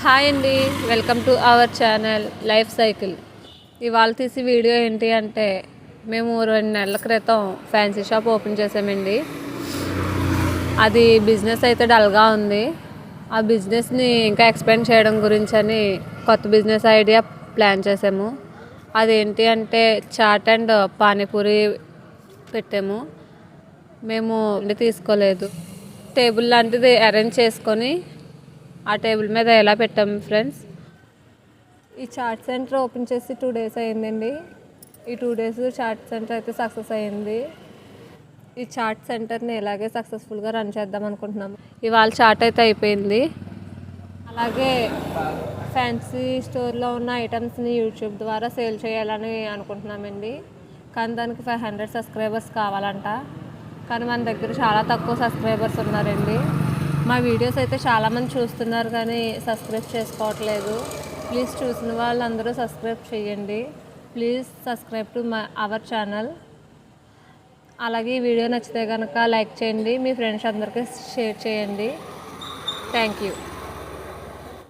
Hi అండి, welcome to our channel life cycle. ఇవాళ తీసి వీడియో ఏంటి అంటే మేము 2 నెలల క్రితం ఫ్యాన్సీ షాప్ ఓపెన్ చేసామండి. అది బిజినెస్ అయితే డల్గా ఉంది. ఆ బిజినెస్ని ఇంకా ఎక్స్పాండ్ చేయడం గురించి అని కొత్త బిజినెస్ ఐడియా ప్లాన్ చేసాము. అదేంటి అంటే చాట్ అండ్ పానీపూరి పెట్టాము. మేము తీసుకోలేదు, టేబుల్ లాంటిది అరేంజ్ చేసుకొని ఆ టేబుల్ మీద ఎలా పెట్టాము ఫ్రెండ్స్. ఈ చాట్ సెంటర్ ఓపెన్ చేసి 2 days అయ్యిందండి. ఈ 2 days చాట్ సెంటర్ అయితే సక్సెస్ అయ్యింది. ఈ చాట్ సెంటర్ని ఇలాగే సక్సెస్ఫుల్గా రన్ చేద్దాం అనుకుంటున్నాము. ఇవాళ చాట్ అయితే అయిపోయింది. అలాగే ఫ్యాన్సీ స్టోర్లో ఉన్న ఐటమ్స్ని యూట్యూబ్ ద్వారా సేల్ చేయాలని అనుకుంటున్నామండి. కానీ దానికి 500 సబ్స్క్రైబర్స్ కావాలంట. కానీ మన దగ్గర చాలా తక్కువ సబ్స్క్రైబర్స్ ఉన్నారండి. మా వీడియోస్ అయితే చాలామంది చూస్తున్నారు కానీ సబ్స్క్రైబ్ చేసుకోవట్లేదు. ప్లీజ్ చూసిన వాళ్ళందరూ సబ్స్క్రైబ్ చేయండి. Please subscribe to our channel. అలాగే ఈ వీడియో నచ్చితే కనుక లైక్ చేయండి, మీ ఫ్రెండ్స్ అందరికీ షేర్ చేయండి. Thank you.